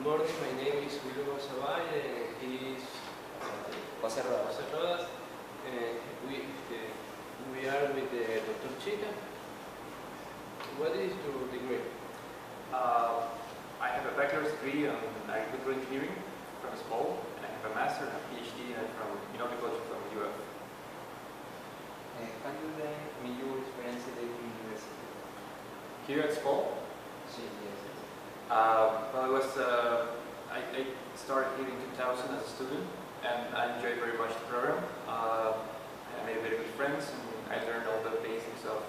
morning, my name is William Sabay and he is José Rodas. José Rodas. We are with Dr. Chica. What is your degree? I have a bachelor's degree in agricultural engineering from ESPOL, and I have a master and a PhD from horticulture from UF. Can you tell me your experience at the university? Here at ESPOL? Yes. Well, it was, I started here in 2000 as a student, and I enjoyed very much the program. I made very good friends, and I learned all the basics of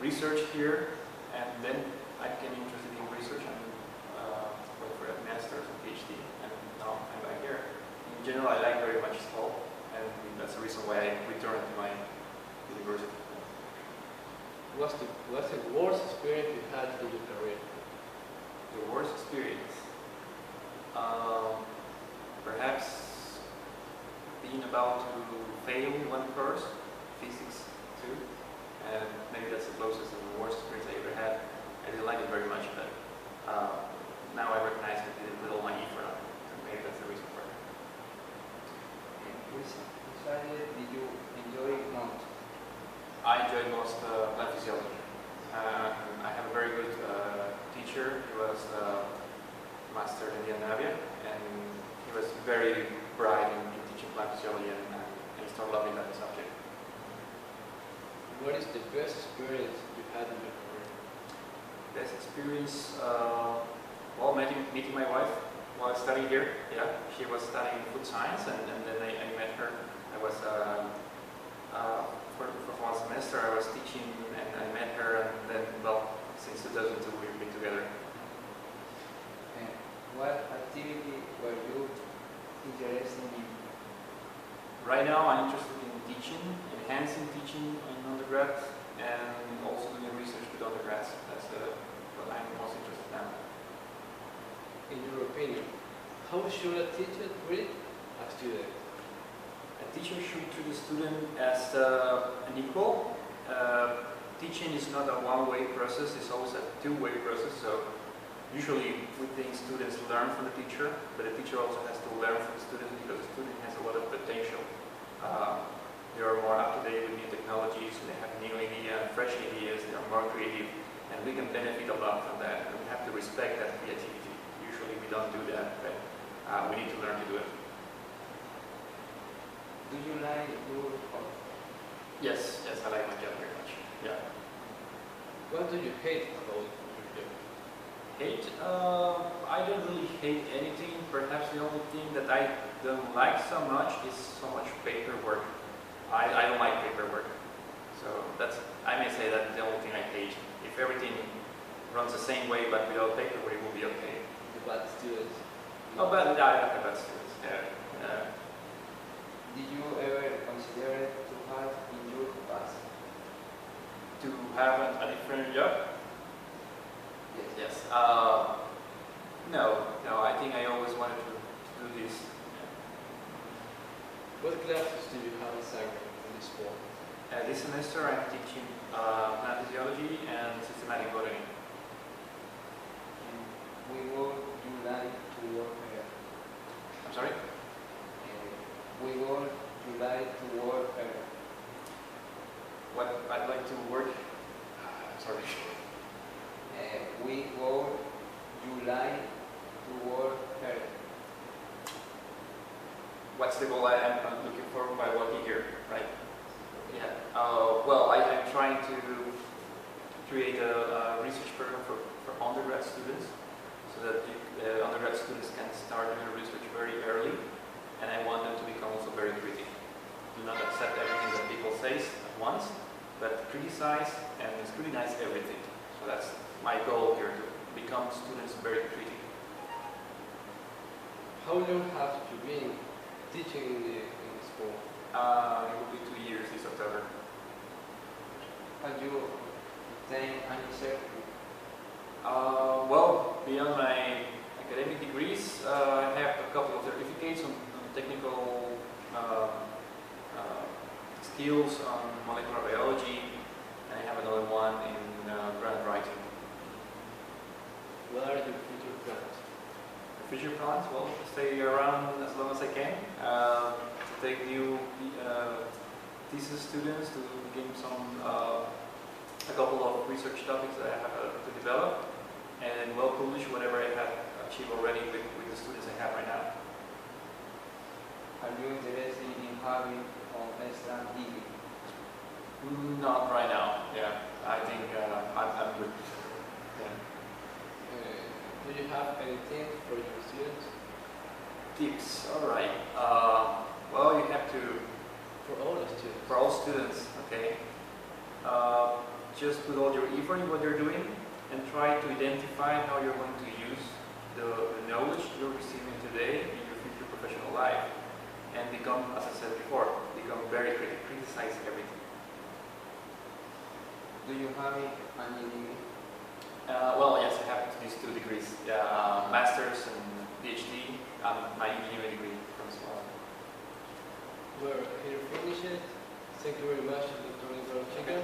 research here, and then I became interested in research and went for a master's and PhD, and now I'm back here. In general, I like very much ESPOL, and that's the reason why I returned to my university. What's the worst experience you had in your career? The worst experience? Perhaps being about to fail in one course, physics too, and maybe that's the closest and the worst experience I ever had. I didn't like it very much, but now I recognize it a little naive for that. Maybe that's the reason for it. Which subject did you enjoy most? I enjoyed most plant physiology. I have a very good teacher. He was master in Scandinavia, and he was very bright in teaching plant physiology, and I started loving that subject. What is the best experience you had in your career? Best experience, well, meeting my wife while studying here. Yeah, she was studying food science, and then I met her. I was for 1 semester I was teaching, and I met her, and then, well, since 2002 we've been together. What activity were you interested in? Right now I'm interested in teaching, enhancing teaching in undergrad, and also doing research with undergrads. That's what I'm most interested in now. In your opinion, how should a teacher treat a student? A teacher should treat a student as an equal. Teaching is not a one-way process, it's always a two-way process. So usually we think students learn from the teacher, but the teacher also has to learn from the student because the student has a lot of potential. They are more up-to-date with new technologies, they have new ideas, fresh ideas, they are more creative, and we can benefit a lot from that. And we have to respect that creativity. Usually we don't do that, but we need to learn to do it. Do you like your job? Yes, I like my job very much. Yeah. What do you hate about your job? Hate? I don't really hate anything. Perhaps the only thing that I don't like so much is so much paperwork. I don't like paperwork. So I may say that's the only thing I hate. If everything runs the same way but without paperwork, it will be okay. The bad students? Oh, but I like the bad students. Yeah. Did you ever consider to have in your past? To have a different job? Yes. No. I think I always wanted to do this. What classes do you have assigned in this fall? This semester I'm teaching plant physiology and systematic botany. We would you like to work here? I'm sorry? We would you like to work here? What I'd like to work? I'm sorry. We would you like to work here? What's the goal I'm looking for by working here, right? Yeah. Well, I'm trying to create a research program for undergrad students, so that the undergrad students can start doing research very early, and I want them to become also very critical. Do not accept everything that people say at once, but criticize and scrutinize everything. So that's my goal here, to become students very critical. How long have you been teaching in school? It will be 2 years this October. Have you obtained any certificate? Well, beyond my academic degrees, I have a couple of certificates on technical skills on molecular biology, and I have another one in grant writing. What are your future plans? future plans? Well, stay around as long as I can. To take new thesis students to gain a couple of research topics that I have to develop, and well publish whatever I have achieved already with the students I have right now. Are you interested in having an extra degree? Not right now. Yeah, I think I'm good. Yeah. Do you have any tips for your students? Tips. All right. Well, you have to. For all the students. For all students, okay. Just put all your effort in what you're doing and try to identify how you're going to use the knowledge you're receiving today in your future professional life, and become, as I said before, become very critical, criticize everything. Do you have any degree? Well, yes, I have these 2 degrees, master's and PhD, my engineering degree from ESPOL. We're here to finish it. Thank you very much, Dr. Eduardo Chica.